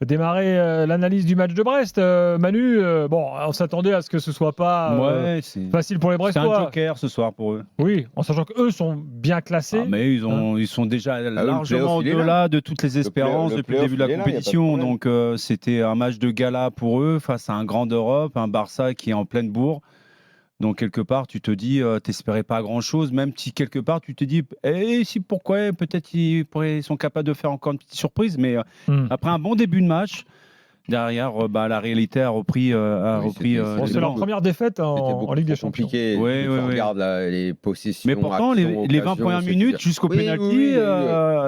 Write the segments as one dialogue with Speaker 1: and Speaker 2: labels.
Speaker 1: démarrer l'analyse du match de Brest. Manu, bon, on s'attendait à ce que ce soit pas facile pour les Brestois.
Speaker 2: C'est un joker ce soir pour eux.
Speaker 1: Oui, en sachant qu'eux sont bien classés.
Speaker 2: Ah, mais ils sont déjà largement au-delà de toutes les espérances depuis le début de la compétition. Donc c'était un match de gala pour eux face à un grand d'Europe, un Barça qui est en pleine bourre. Donc quelque part, tu te dis, t'espérais pas grand-chose, même si quelque part tu te dis, si pourquoi, peut-être ils sont capables de faire encore une petite surprise, mais après un bon début de match, derrière, la réalité a repris.
Speaker 1: C'est leur première défaite en Ligue des Champions.
Speaker 3: Compliqué.
Speaker 2: Oui.
Speaker 3: Regarde les possessions.
Speaker 2: Mais pourtant, les 20 premières minutes jusqu'au pénalty,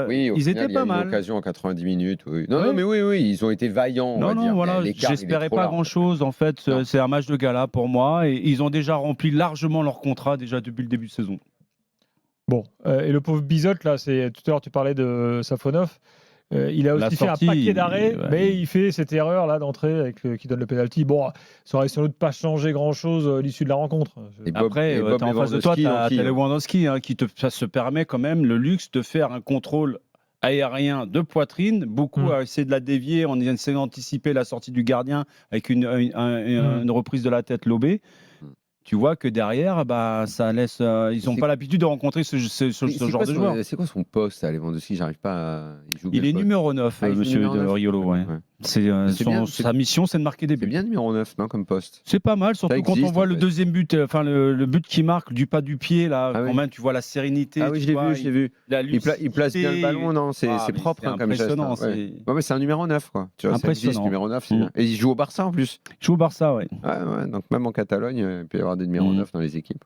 Speaker 2: ils étaient pas mal.
Speaker 3: Il y a eu l'occasion en 90 minutes. Non, mais oui, ils ont été vaillants.
Speaker 2: Non, voilà, j'espérais pas grand-chose. En fait, c'est un match de gala pour moi, et ils ont déjà rempli largement leur contrat déjà depuis le début de saison.
Speaker 1: Bon, et le pauvre Bizotte là, tout à l'heure tu parlais de Safonov. Il a aussi fait un paquet d'arrêts, mais il fait cette erreur là d'entrée qui donne le penalty. Bon, ça aurait sans doute pas changé grand chose à l'issue de la rencontre.
Speaker 2: Après, en face de toi, tu as Lewandowski qui ça se permet quand même le luxe de faire un contrôle aérien de poitrine. Beaucoup a essayé de la dévier en essayant d'anticiper la sortie du gardien avec une reprise de la tête lobée. Tu vois que derrière, ça laisse. Ils n'ont pas l'habitude de rencontrer ce genre de joueur.
Speaker 3: C'est quoi son poste à Lewandowski? J'arrive pas à.
Speaker 2: Il est numéro 9, monsieur de Riolo. Ouais. Sa mission, c'est de marquer des buts.
Speaker 3: C'est bien numéro 9, non, comme poste.
Speaker 2: C'est pas mal, surtout quand on voit le deuxième but, le but qui marque du pas du pied, là, quand même, tu vois la sérénité.
Speaker 3: Ah oui, je l'ai vu. Il place bien le ballon, non, c'est propre comme geste. Ouais, c'est un numéro 9, quoi. Tu vois, impressionnant. Numéro 9, c'est bien. Et il joue au Barça en plus.
Speaker 2: Il joue au Barça, oui.
Speaker 3: Ouais, donc même en Catalogne, il peut y avoir des numéros 9 dans les équipes.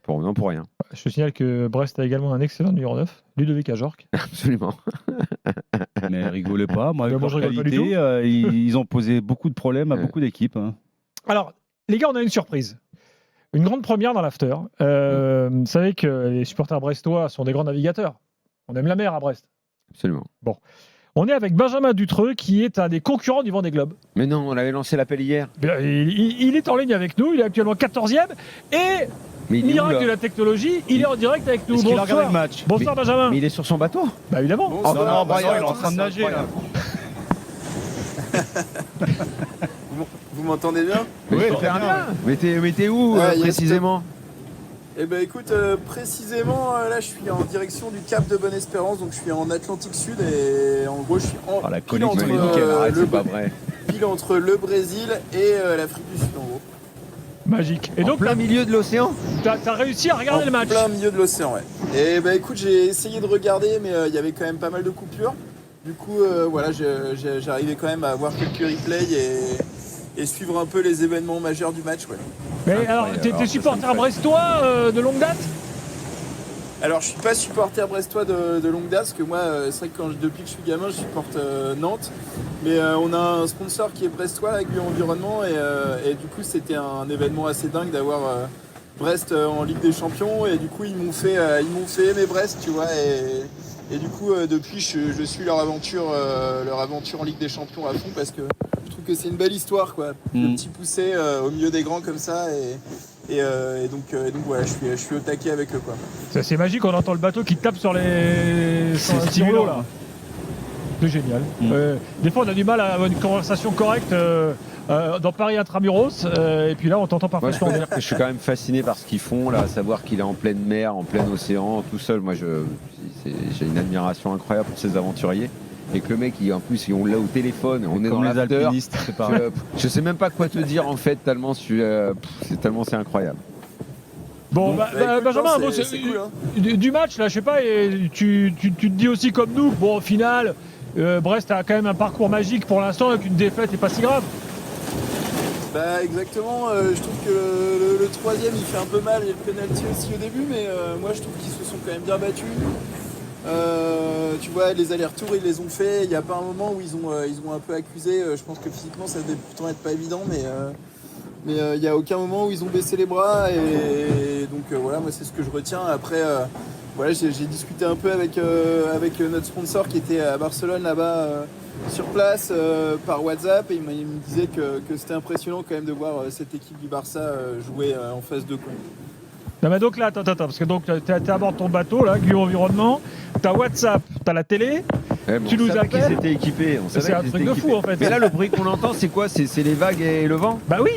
Speaker 3: Pour rien.
Speaker 1: Je te signale que Brest a également un excellent numéro 9, Ludovic Ajorc.
Speaker 3: Absolument.
Speaker 2: Mais rigolez pas, moi, avec leur qualité, ils ont posé beaucoup de problèmes à beaucoup d'équipes.
Speaker 1: Alors, les gars, on a une surprise. Une grande première dans l'after. Vous savez que les supporters brestois sont des grands navigateurs. On aime la mer à Brest.
Speaker 3: Absolument.
Speaker 1: Bon. On est avec Benjamin Dutreux, qui est un des concurrents du Vendée Globe.
Speaker 3: Mais non, on avait lancé l'appel hier.
Speaker 1: Il est en ligne avec nous, il est actuellement 14e. Et, miracle de la technologie, il est en direct avec nous.
Speaker 2: Bonsoir. Il a le match.
Speaker 1: Bonsoir Benjamin.
Speaker 3: Mais il est sur son bateau.
Speaker 1: Bah évidemment.
Speaker 3: Non,
Speaker 2: il est en train de nager là.
Speaker 4: Vous m'entendez bien?
Speaker 3: Oui, très bien. Mais t'es où précisément?
Speaker 4: Eh ben écoute, précisément là je suis en direction du Cap de Bonne-Espérance, donc je suis en Atlantique Sud et en gros je suis pile entre le Brésil et l'Afrique du Sud en gros.
Speaker 1: Magique. Et
Speaker 3: donc plein milieu de l'océan.
Speaker 1: T'as réussi à regarder le match?
Speaker 4: Plein milieu de l'océan, ouais. Et ben écoute, j'ai essayé de regarder, mais il y avait quand même pas mal de coupures. Du coup, voilà, j'arrivais quand même à voir quelques replays et suivre un peu les événements majeurs du match, ouais.
Speaker 1: Mais alors, t'es supporter brestois de longue date?
Speaker 4: Alors, je suis pas supporter brestois de longue date, parce que moi, c'est vrai que depuis que je suis gamin, je supporte Nantes. Mais on a un sponsor qui est brestois, avec Environnement, et du coup, c'était un événement assez dingue d'avoir Brest en Ligue des Champions, et du coup, ils m'ont fait aimer Brest, tu vois, et du coup, depuis, je suis leur aventure en Ligue des Champions à fond, parce que je trouve que c'est une belle histoire, quoi. Le petit poussé au milieu des grands comme ça, et donc voilà, je suis au taquet avec eux, quoi.
Speaker 1: C'est magique, on entend le bateau qui tape sur l'eau là. C'est génial. Des fois, on a du mal à avoir une conversation correcte dans Paris Intramuros, et puis là, on t'entend parfaitement bien.
Speaker 3: Je suis quand même fasciné par ce qu'ils font, là, à savoir qu'il est en pleine mer, en plein océan, tout seul. Moi, j'ai une admiration incroyable pour ces aventuriers. Et que le mec, en plus, on l'a au téléphone, on est dans
Speaker 2: les alpinistes, c'est pareil.
Speaker 3: Je sais même pas quoi te dire en fait, tellement c'est incroyable.
Speaker 1: Bon, Benjamin,
Speaker 4: c'est cool, hein.
Speaker 1: Du match, là, je sais pas, et tu te dis aussi comme nous, bon, au final, Brest a quand même un parcours magique pour l'instant, avec une défaite et pas si grave.
Speaker 4: Bah exactement, je trouve que le troisième il fait un peu mal, et le penalty aussi au début, mais moi je trouve qu'ils se sont quand même bien battus. Tu vois, les allers-retours ils les ont fait, il n'y a pas un moment où ils ont un peu accusé, je pense que physiquement ça devait pourtant être pas évident, mais il n'y a aucun moment où ils ont baissé les bras, et donc voilà, moi c'est ce que je retiens. Après, voilà, j'ai discuté un peu avec notre sponsor qui était à Barcelone là-bas, sur place, par WhatsApp, et il me disait que c'était impressionnant quand même de voir cette équipe du Barça jouer en phase de compte.
Speaker 1: Non, mais donc là, attends, parce que donc t'es à bord de ton bateau, là, Guillaume Environnement, t'as WhatsApp, t'as la télé, Tu nous appelles.
Speaker 3: Qu'ils étaient équipés.
Speaker 1: C'est un truc de fou en fait.
Speaker 3: Mais là, le bruit qu'on entend, c'est quoi? C'est les vagues et le vent?
Speaker 1: Bah oui.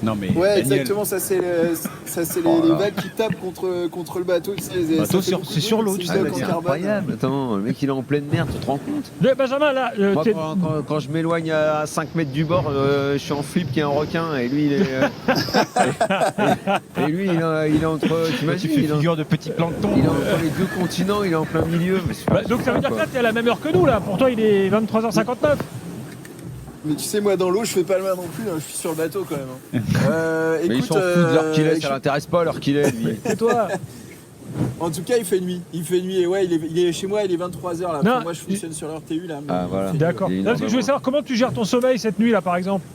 Speaker 2: Non mais
Speaker 4: Ouais,
Speaker 2: Daniel...
Speaker 4: exactement, ça c'est les vagues qui tapent contre le bateau.
Speaker 2: C'est sur l'eau,
Speaker 3: c'est incroyable. Attends, le mec il est en pleine mer, tu te rends compte?
Speaker 1: Benjamin, là.
Speaker 3: Moi, quand je m'éloigne à 5 mètres du bord, je suis en flip qu'il y a un requin et lui il est. et lui il est entre. T'imagines,
Speaker 2: il est figure de petit plancton.
Speaker 3: Il est entre les deux continents, il est en plein milieu.
Speaker 1: Donc ça veut dire que là t'es à la même heure que nous là. Pour toi il est 23h59.
Speaker 4: Mais tu sais, moi dans l'eau, je fais pas le mal non plus, hein. Je suis sur le bateau quand même.
Speaker 3: Mais
Speaker 4: écoute,
Speaker 3: il s'en fout de l'heure qu'il est, ça l'intéresse pas l'heure qu'il est, lui.
Speaker 1: C'est toi.
Speaker 4: En tout cas, il fait nuit. Et ouais, il est chez moi, il est 23h là.
Speaker 1: Non,
Speaker 4: moi, je fonctionne sur l'heure TU là.
Speaker 3: Ah, voilà.
Speaker 1: D'accord. Je voulais savoir comment tu gères ton sommeil cette nuit là par exemple.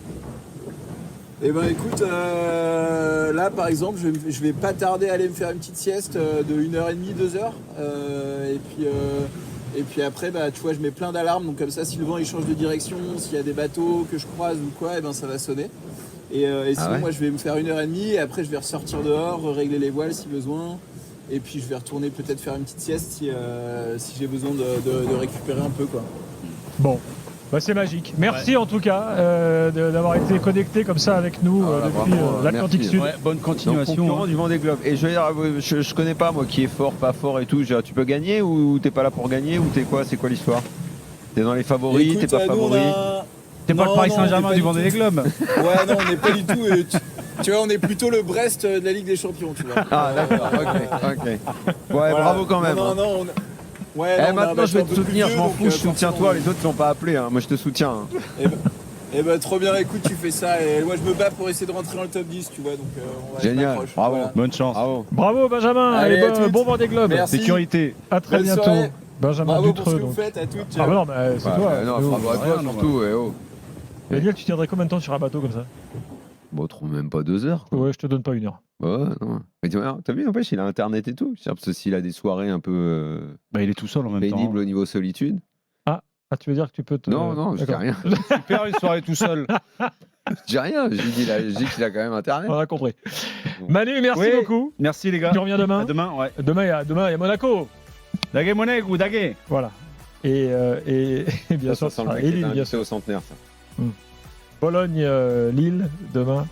Speaker 4: Eh ben écoute, là par exemple, je vais pas tarder à aller me faire une petite sieste de 1h30, 2h. Et puis après, bah, tu vois, je mets plein d'alarmes, donc comme ça, si le vent il change de direction, s'il y a des bateaux que je croise ou quoi, et ben ça va sonner. Et sinon, moi, je vais me faire 1h30, et après, je vais ressortir dehors, régler les voiles si besoin, et puis je vais retourner peut-être faire une petite sieste si j'ai besoin de récupérer un peu, quoi.
Speaker 1: Bon. Bah, c'est magique. Merci en tout cas d'avoir été connecté comme ça avec nous depuis l'Atlantique Sud.
Speaker 2: Ouais, bonne continuation.
Speaker 3: Donc, concurrent du Vendée Globe. Et je veux dire, je connais pas moi qui est fort, pas fort et tout. Tu peux gagner ou t'es pas là pour gagner ou t'es quoi? C'est quoi l'histoire? T'es dans les favoris? T'es pas favori?
Speaker 2: T'es pas le Paris Saint-Germain du Vendée Globe?
Speaker 4: Ouais, non, on n'est pas du tout. Tu vois, on est plutôt le Brest de la Ligue des Champions, tu vois.
Speaker 3: Ah d'accord. Ok. Ouais, voilà. Bravo quand même.
Speaker 4: Non. Ouais,
Speaker 3: maintenant je vais te soutenir, je m'en fous, je soutiens toi,
Speaker 4: les
Speaker 3: autres ne l'ont pas appelé, hein. Moi je te soutiens. Hein.
Speaker 4: Eh ben trop bien, écoute, tu fais ça et moi je me bats pour essayer de rentrer dans le top 10, tu vois, donc on va
Speaker 3: génial, bravo,
Speaker 4: voilà.
Speaker 2: Bonne chance.
Speaker 1: Bravo Benjamin, allez, bon Vendée Globe.
Speaker 4: Merci.
Speaker 2: Sécurité.
Speaker 1: À très bientôt.
Speaker 4: Soirée.
Speaker 1: Benjamin
Speaker 4: Bravo
Speaker 1: Dutreux.
Speaker 4: Pour ce que vous faites à toutes.
Speaker 1: Ah bah non, mais c'est toi.
Speaker 3: Non, bravo à toi surtout.
Speaker 1: Daniel, tu tiendrais combien de temps sur un bateau comme ça?
Speaker 3: Bon, trop même pas 2 heures. Quoi.
Speaker 1: Ouais, je te donne pas 1 heure.
Speaker 3: Ouais, non. Mais t'as vu, n'empêche, il a internet et tout. Parce que s'il a des soirées un peu
Speaker 2: il est tout seul en même temps.
Speaker 3: pénibles au niveau solitude.
Speaker 1: Ah, tu veux dire que tu peux te.
Speaker 3: Non, je dis rien.
Speaker 2: Super une soirée tout seul.
Speaker 3: Je dis rien, je dis qu'il a quand même internet.
Speaker 1: On a compris. Manu, merci beaucoup.
Speaker 2: Merci les gars.
Speaker 1: Tu reviens demain?
Speaker 2: À demain, ouais.
Speaker 1: Demain, il y a Monaco.
Speaker 2: Daguet Monaco ou Daguet.
Speaker 1: Voilà. Et bien sûr,
Speaker 3: ça sent le mec qui était au centenaire, ça.
Speaker 1: Bologne-Lille, demain.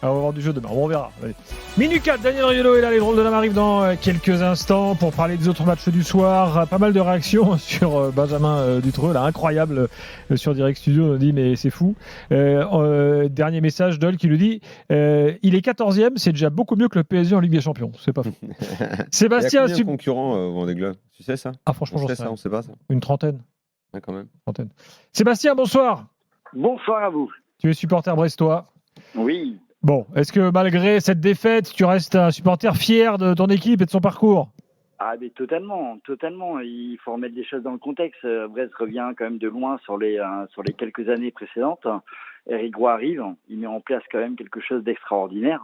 Speaker 1: Alors, on va avoir du jeu demain, on verra. Allez. Minuit 4, Daniel Riolo est là, les drôles de l'âme arrivent dans quelques instants pour parler des autres matchs du soir. Pas mal de réactions sur Benjamin Dutreux, là, incroyable, sur Direct Studio, on dit mais c'est fou. Dernier message d'Ol qui lui dit il est 14e, c'est déjà beaucoup mieux que le PSG en Ligue des Champions, c'est pas fou. Sébastien,
Speaker 3: il y a combien de concurrents au Vendée Globe? Tu sais ça?
Speaker 1: Ah franchement,
Speaker 3: on sait pas ça.
Speaker 1: Une trentaine.
Speaker 3: Ouais, quand même.
Speaker 1: Sébastien, bonsoir.
Speaker 5: Bonsoir à vous.
Speaker 1: Tu es supporter brestois?
Speaker 5: Oui.
Speaker 1: Bon, est-ce que malgré cette défaite, tu restes un supporter fier de ton équipe et de son parcours?
Speaker 5: Ah mais totalement. Il faut remettre les choses dans le contexte. Brest revient quand même de loin sur les quelques années précédentes. Eric Roy arrive, il met en place quand même quelque chose d'extraordinaire.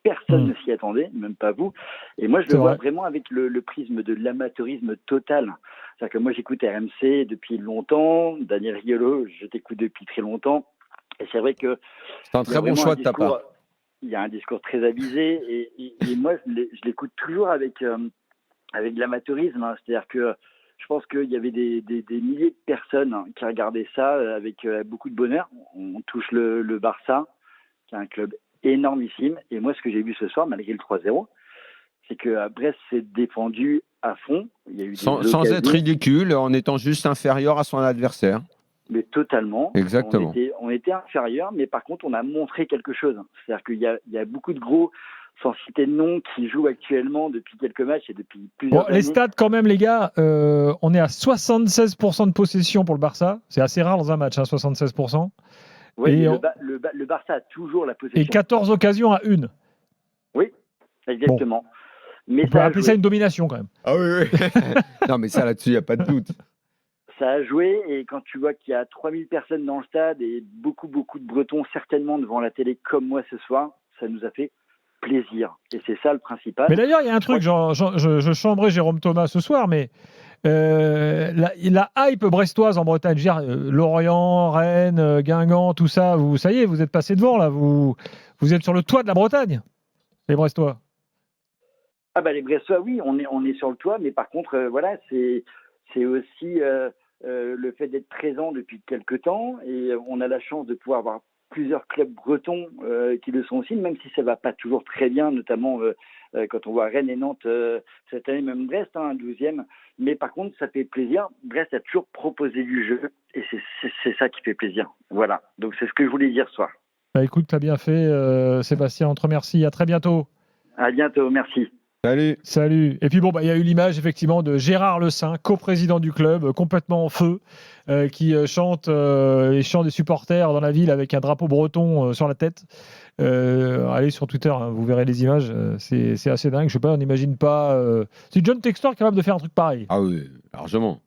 Speaker 5: Personne ne s'y attendait, même pas vous. Et moi, je le vois vraiment avec le prisme de l'amateurisme total. C'est-à-dire que moi, j'écoute RMC depuis longtemps. Daniel Riolo, je t'écoute depuis très longtemps. Et c'est vrai que
Speaker 3: c'est un très bon choix de ta part.
Speaker 5: Il y a un discours très avisé et moi, je l'écoute toujours avec de l'amateurisme. Hein. C'est-à-dire que je pense qu'il y avait des milliers de personnes qui regardaient ça avec beaucoup de bonheur. On touche le Barça, qui est un club énormissime. Et moi, ce que j'ai vu ce soir, malgré le 3-0, c'est que Brest s'est défendu à fond. Il y a eu sans
Speaker 3: être ridicule, en étant juste inférieur à son adversaire.
Speaker 5: Mais totalement.
Speaker 3: Exactement.
Speaker 5: On était inférieur, mais par contre, on a montré quelque chose. C'est-à-dire qu'il y a beaucoup de gros, sans citer de nom, qui jouent actuellement depuis quelques matchs et depuis plusieurs années.
Speaker 1: Les stats, quand même, les gars, on est à 76% de possession pour le Barça. C'est assez rare dans un match, 76%.
Speaker 5: Oui, et le Barça a toujours la possession.
Speaker 1: Et 14 occasions à 1.
Speaker 5: Oui, exactement. Bon. Mais
Speaker 1: on peut appeler ça une domination, quand même.
Speaker 3: Ah oui. Non, mais ça, là-dessus, il n'y a pas de doute.
Speaker 5: Ça a joué, et quand tu vois qu'il y a 3000 personnes dans le stade et beaucoup de Bretons certainement devant la télé comme moi ce soir, ça nous a fait plaisir. Et c'est ça le principal.
Speaker 1: Mais d'ailleurs, il y a un truc, je chambrais Jérôme Thomas ce soir, mais la hype brestoise en Bretagne, je veux dire, Lorient, Rennes, Guingamp, tout ça, ça y est, vous êtes passé devant, là, vous êtes sur le toit de la Bretagne, les Brestois.
Speaker 5: Ah bah les Brestois, oui, on est sur le toit, mais par contre, voilà, c'est c'est aussi le fait d'être présent depuis quelques temps, et on a la chance de pouvoir avoir plusieurs clubs bretons qui le sont aussi, même si ça va pas toujours très bien, notamment quand on voit Rennes et Nantes cette année, même Brest, un 12e. Mais par contre, ça fait plaisir. Brest a toujours proposé du jeu, et c'est ça qui fait plaisir. Voilà, donc c'est ce que je voulais dire ce soir.
Speaker 1: Bah écoute, t'as bien fait, Sébastien, on te remercie. À très bientôt.
Speaker 5: À bientôt, merci.
Speaker 3: Salut.
Speaker 1: Et puis bon, il y a eu l'image effectivement de Gérard Le Saint, coprésident du club, complètement en feu, qui chante les chants des supporters dans la ville avec un drapeau breton sur la tête. Allez sur Twitter, hein, vous verrez les images. C'est assez dingue. Je sais pas, on n'imagine pas. C'est John Textor capable de faire un truc pareil.
Speaker 3: Ah oui, largement.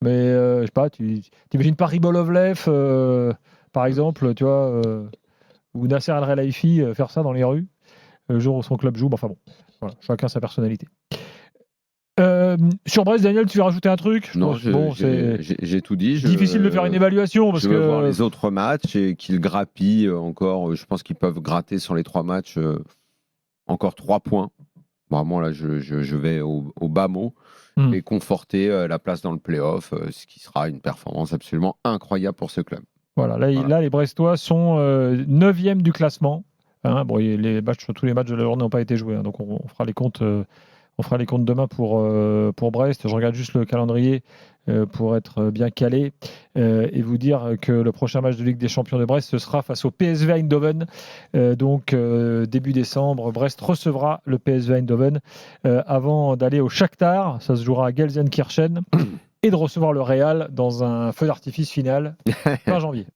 Speaker 1: Mais je sais pas, tu t'imagines pas Ribolovlev, par exemple, tu vois, ou Nasser El Khelaifi faire ça dans les rues le jour où son club joue. Enfin bon. Voilà, chacun sa personnalité. Sur Brest, Daniel, tu veux rajouter un truc?
Speaker 3: Non, j'ai tout dit.
Speaker 1: Difficile de faire une évaluation. Parce
Speaker 3: je veux voir les autres matchs et qu'ils grappillent encore. Je pense qu'ils peuvent gratter sur les 3 matchs encore 3 points. Vraiment, là, je vais au bas mot et conforter la place dans le play-off, ce qui sera une performance absolument incroyable pour ce club.
Speaker 1: Voilà, là les Brestois sont 9e du classement. Hein, bon, tous les matchs de la journée n'ont pas été joués, hein, donc on fera les comptes. On fera les comptes demain pour Brest. Je regarde juste le calendrier pour être bien calé et vous dire que le prochain match de Ligue des Champions de Brest, ce sera face au PSV Eindhoven. Donc début décembre, Brest recevra le PSV Eindhoven avant d'aller au Shakhtar. Ça se jouera à Gelsenkirchen et de recevoir le Real dans un feu d'artifice final fin janvier.